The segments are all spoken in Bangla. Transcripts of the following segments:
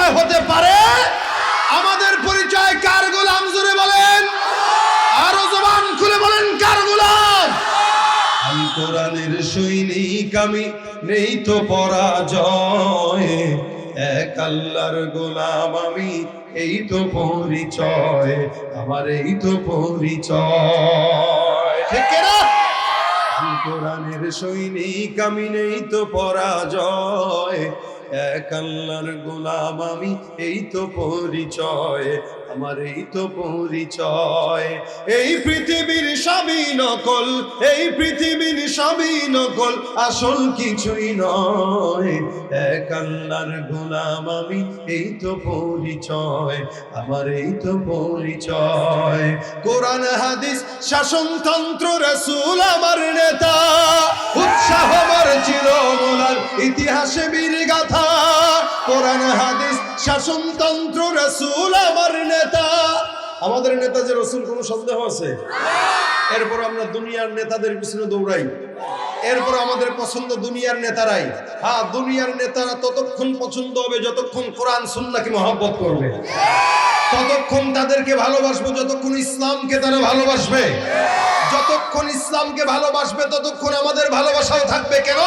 পরিচয় হতে পারে? আমাদের পরিচয় কার গোলাম? জোরে বলেন, আরো জবান খুলে বলেন, কার গোলাম? আল কোরআনের সৈনিক আমি, নেই তো পরাজয়, এক আল্লাহর গোলাম আমি, এই তো পরিচয় আমার, এই তো পরিচয়। ঠিক না? আল কোরআনের সৈনিক আমি, নেই তো পরাজয়, এক আল্লাহর গোলাম আমি, এই তো পরিচয় আমার, এই তো পরিচয়। এই পৃথিবীর সবই নকল, এই পৃথিবীর সবই নকল, আসল কিছুই নয়, এক আল্লাহর গোলাম আমি, এই তো পরিচয় আমার, এই তো পরিচয়। কোরআন হাদিস শাসনতন্ত্র রাসূল আমার নেতা, উৎসাহ আমার চিরমূলার ইতিহাসে বীর গাথা। কোরআন হাদিস শাসনতন্ত্র রাসূল আমার নেতা। আমাদের নেতা যে রাসূল, কোনো সন্দেহ আছে? এরপর আমরা দুনিয়ার নেতাদের পিছনে দৌড়াই, এরপর আমাদের পছন্দ দুনিয়ার নেতারাই। হ্যাঁ, দুনিয়ার নেতারা ততক্ষণ পছন্দ হবে যতক্ষণ কোরআন সুন্নাহকে মহব্বত করবে, ততক্ষণ তাদেরকে ভালোবাসবো যতক্ষণ ইসলামকে তারা ভালোবাসবে। যতক্ষণ ইসলামকে ভালোবাসবে ততক্ষণ আমাদের ভালোবাসাও থাকবে। কেন?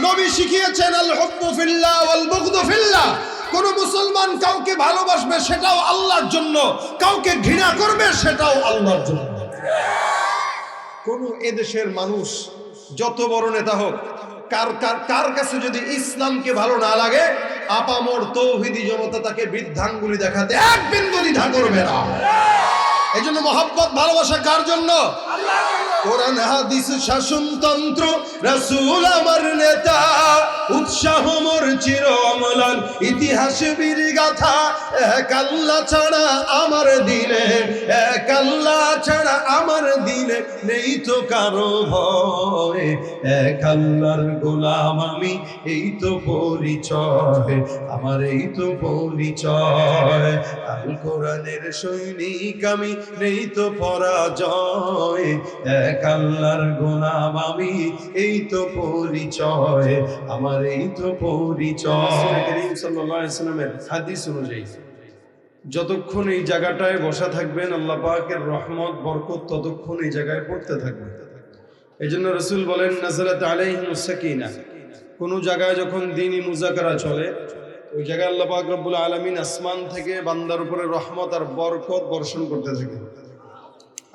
নবী শিখিয়েছেন আল হুব্বু ফিল্লাহ ওয়াল বুগদু ফিল্লাহ। কোন মুসলমান কাউকে ভালোবাসবে সেটাও আল্লাহর জন্য, কাউকে ঘৃণা করবে সেটাও আল্লাহর জন্য। কোন এদেশের মানুষ যত বড় নেতা হোক, কার কাছে যদি ইসলামকে ভালো না লাগে, আপামর তৌহিদি জনতা তাকে বৃদ্ধাঙ্গুলি দেখাতে এক বিন্দু দ্বিধা করবে না। এই জন্য মহব্বত ভালোবাসা কার জন্য? কোরআন হাদিস শাসনতন্ত্র রাসূল আমার নেতা, উৎসাহ মোর চির অম্লান ইতিহাসে বীর গাথা। এক আল্লাহ ছাড়া আমার দিলে, এক আল্লাহ ছাড়া আমার দিলে নেই তো কারো ভয়, এক আল্লাহর গোলাম আমি, এই তো পরিচয় আমার, এই তো পরিচয়। আল কোরআনের সৈনিক আমি, নেই তো পরাজয়, এক আল্লাহর গোলাম আমি, এই তো পরিচয় আমার, এই তো পরিচয়। রাসূল করিম সাল্লাল্লাহু আলাইহি ওয়াসাল্লামের হাদিস অনুযায়ী যতক্ষণ এই জায়গাটায় বসা থাকবেন, আল্লাহ পাকের রহমত বরকত ততক্ষণ এই জায়গায় পড়তে থাকবে। এই জন্য রাসূল বলেন, নাযালাত আলাইহিমুস সাকিনাহ। কোন জায়গায় যখন দ্বীনি মুযাকারা চলে, ওই জায়গায় আল্লাহ পাক রব্বুল আলামিন আসমান থেকে বান্দার উপরে রহমত আর বরকত বর্ষণ করতে থাকে।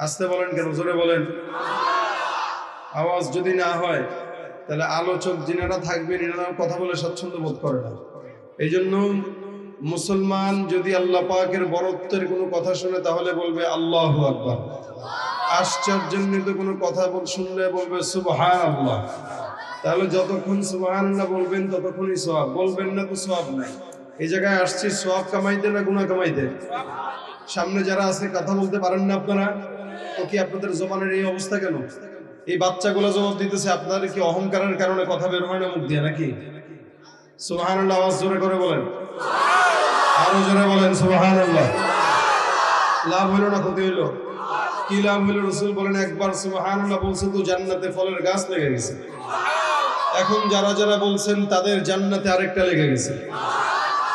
আসতে বলেন কেন? জোরে বলেন। আওয়াজ যদি না হয় তাহলে আলোচক যিনারা থাকবেন এনারা কথা বলে স্বাচ্ছন্দ্য বোধ করে না। এই জন্য মুসলমান যদি আল্লাহ পাকের বরত্বের কোনো কথা শুনে তাহলে বলবে আল্লাহু আকবার। আশ্চর্যান্বিত কোনো কথা শুনলে বলবে সুবহানাল্লাহ। তাহলে যতক্ষণ সুবহানাল্লাহ বলবেন ততক্ষণই সওয়াব, বলবেন না তো সওয়াব নাই। এই জায়গায় আসছি সওয়াব কামাইতে না গুনাহ কামাইতে? সামনে যারা আছে কথা বলতে পারেন না আপনারা, তো কি আপনাদের জবানের এই অবস্থা কেন? এই বাচ্চাগুলো জবাব দিতেছে, আপনাদের কি অহংকারের কারণে কথা বের হয় না মুখ দিয়ে নাকি? সুবহানাল্লাহ আওয়াজ জোরে করে বলেন, আরো জোরে বলেন সুবহানাল্লাহ। লাভ হইল না ক্ষতি হইল? কি লাভ হইল? রাসূল বলেন, একবার সুবহানাল্লাহ বলছে তো জান্নাতে ফলের গাছ লেগে গেছে। এখন যারা যারা বলছেন তাদের জান্নাতে আরেকটা লেগে গেছে,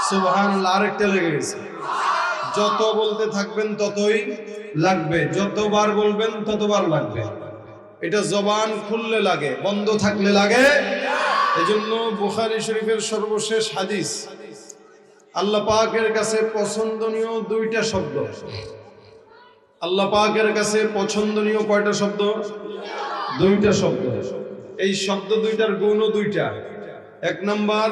সুবহানাল্লাহ আরেকটা লেগে গেছে। যত বলতে থাকবেন ততই লাগবে, যতবার বলবেন ততবার লাগবে। এটা জবান খুললে লাগে, বন্ধ থাকলে লাগে। এজন্য বুখারী শরীফের সর্বশেষ হাদিস, আল্লাহ পাকের কাছে পছন্দনীয় দুইটা শব্দ। আল্লাহ পাকের কাছে পছন্দনীয় কয়টা শব্দ? দুইটা শব্দ। এই শব্দ দুইটার গুণও দুইটা। এক নাম্বার,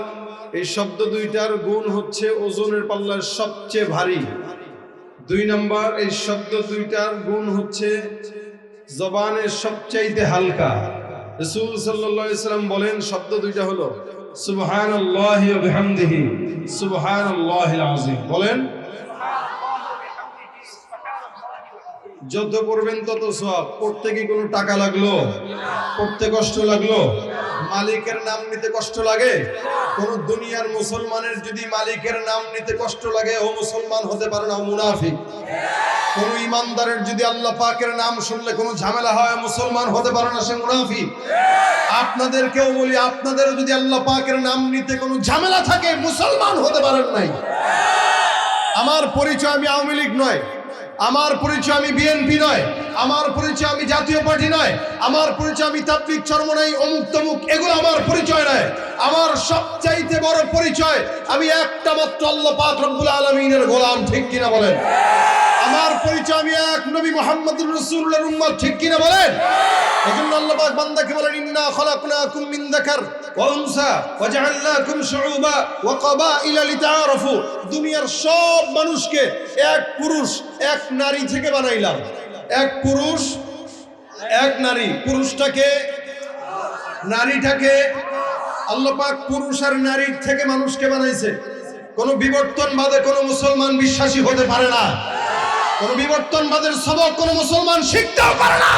এই শব্দ দুইটার গুণ হচ্ছে ওজনের পাল্লায় সবচেয়ে ভারী। দুই নাম্বার, এই শব্দ দুইটার গুণ হচ্ছে জবানের সবচাইতে হালকা। রাসূল সাল্লাল্লাহু আলাইহি ওয়াসাল্লাম বলেন শব্দ দুইটা হলো সুবহানাল্লাহি ওয়া বিহামদিহি সুবহানাল্লাহিল আযীম। বলেন, যত পড়বেন তত সওয়াব। পড়তে কি কোনো টাকা লাগলো? পড়তে কষ্ট লাগলো? মালিকের নাম নিতে কষ্ট লাগে? কোন দুনিয়ার মুসলমানের যদি মালিকের নাম নিতে কষ্ট লাগে, ও মুসলমান হতে পারে না, ও মুনাফিক। কোন ইমানদারের যদি আল্লাহ পাকের নাম শুনলে কোনো ঝামেলা হয়, মুসলমান হতে পারে না, সে মুনাফিক। আপনাদেরকেও বলি, আপনাদেরও যদি আল্লাহ পাকের নাম নিতে কোনো ঝামেলা থাকে, মুসলমান হতে পারেন নাই। আমার পরিচয় আমি আওয়ামী লীগ নয়, আমার পরিচয় আমি বিএনপি নয়, আমার পরিচয় আমি জাতীয় পার্টি নয়, আমার পরিচয় আমি তাবলীগ চরমনাই অমুক তমুক, এগুলো আমার পরিচয় নয়। আমার সবচাইতে বড় পরিচয় আমি একটা মাত্র আল্লাহ পাক রব্বুল আলামিনের গোলাম, ঠিক কিনা বলেন? আমার পরিচয় আমি এক নবী মুহাম্মদুর রাসূলুল্লাহর উম্মত, ঠিক কিনা বলেন? এজন্য আল্লাহ পাক বান্দাকে বলেন, ইন্না খলাকনাকুম মিন যাকার ওয়া উনসা ওয়া জাআলনাকুম শুউবা ওয়া ক্বাবাইলা লিতাআরাফু। দুনিয়ার সব মানুষকে এক পুরুষ এক নারী থেকে বানাইলাম। এক পুরুষ এক নারী। পুরুষটাকে, নারীটাকে আল্লাহ পাক পুরুষ আর নারীর থেকে মানুষকে বানাইছে। কোনো বিবর্তনবাদে কোনো মুসলমান বিশ্বাসী হতে পারে না। কোন বিবর্তনবাদের সবক কোন মুসলমান শিখতেও পারে না।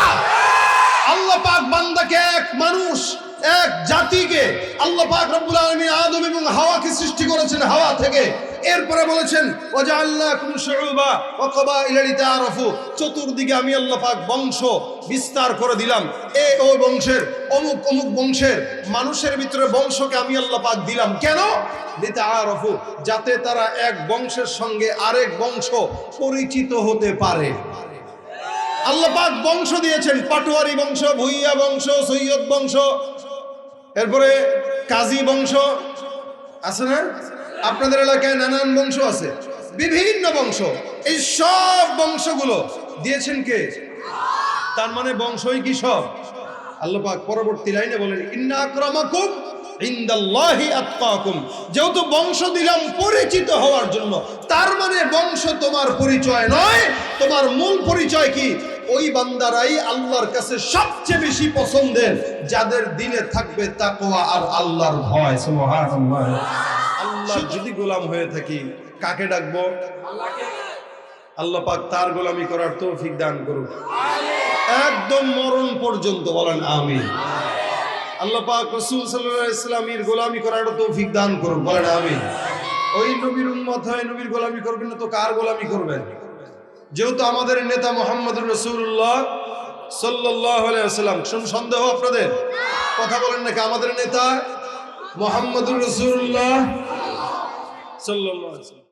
আল্লাহ পাক বান্দাকে, এক মানুষ, এক জাতিকে আল্লাহ পাক রব্বুল আলামিন আদম এবং হাওয়াকে সৃষ্টি করেছেন হাওয়া থেকে। এরপরে বলেছেন ওয়াজআলনাকুম শুউবা ওয়া ক্বাবাইলা লিতাআরাফু। চতুর্দিকে আমি আল্লাহ পাক বংশ বিস্তার করে দিলাম। ওই বংশের অমুক অমুক বংশের মানুষের ভিতরে বংশকে আমি আল্লাহ পাক দিলাম। কেন? লিতাআরাফু, যাতে তারা এক বংশের সঙ্গে আরেক বংশ পরিচিত হতে পারে। আল্লাহ পাক বংশ দিয়েছেন, পাটোয়ারি বংশ, ভুইয়া বংশ, সৈয়দ বংশ, এরপরে কাজী বংশ আছে না? আপনাদের এলাকায় নানান বংশ আছে, বিভিন্ন বংশ। এই সব বংশগুলো দিয়েছেন কে? তার মানে বংশই কি সব? আল্লাহ পাক পরবর্তী লাইনে বলেন, ইন্না আকরামাকুম ইনদাল্লাহি আতকাকুম। যেহেতু বংশ দিলাম পরিচিত হওয়ার জন্য, তার মানে বংশ তোমার পরিচয় নয়। তোমার মূল পরিচয় কি? ওই বান্দারাই আল্লাহর কাছে সবচেয়ে বেশি পছন্দের, যাদের দিলে থাকবে তাকওয়া আর আল্লাহর ভয়। সুবহানাল্লাহ। আল্লাহ যদি গোলাম হয়ে থাকি, কাকে ডাকবো? আল্লাহ পাক তার গোলামি করার তৌফিক দান করুন একদম মরণ পর্যন্ত, বলেন আমিন। আল্লাহ পাক রাসূল সাল্লাল্লাহু আলাইহি ওয়াসাল্লামের গোলামি করার তৌফিক দান করুন, বলেন আমিন। ওই নবীর উম্মত হয়ে নবীর গোলামি করবেন না তো কার গোলামি করবেন? যেহেতু আমাদের নেতা মুহাম্মদুর রাসূলুল্লাহ সাল্লাল্লাহু আলাইহি ওয়াসাল্লাম, সন্দেহ আপনাদের? কথা বলেন নাকি? আমাদের নেতা মুহাম্মদুর রাসূলুল্লাহ সাল্লাল্লাহু আলাইহি ওয়াসাল্লাম।